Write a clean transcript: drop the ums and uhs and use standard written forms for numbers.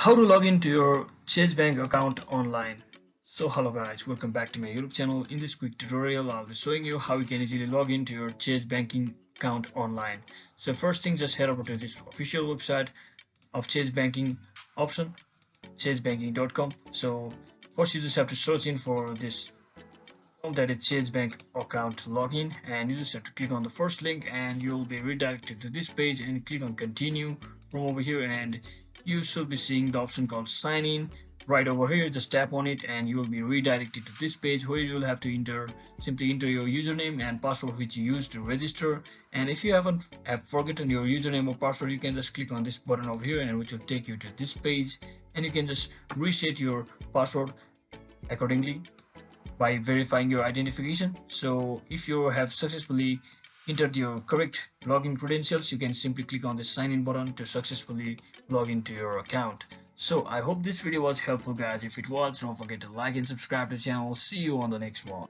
How to log into your Chase Bank account online. So hello guys, welcome back to my YouTube channel. In this quick tutorial, I'll be showing you how you can easily log into your Chase banking account online. So first thing, just head over to this official website of Chase banking option, chasebanking.com. So first you just have to search in for this that is Chase Bank account login, and you just have to click on the first link and you'll be redirected to this page, and click on continue from over here, and you should be seeing the option called sign in right over here. Just tap on it and you will be redirected to this page where you will have to simply enter your username and password which you used to register. And if you have forgotten your username or password, you can just click on this button over here, and which will take you to this page, and you can just reset your password accordingly by verifying your identification. So if you have successfully entered your correct login credentials, you can simply click on the sign in button to successfully log into your account. So I hope this video was helpful guys. If it was, don't forget to like and subscribe to the channel. See you on the next one.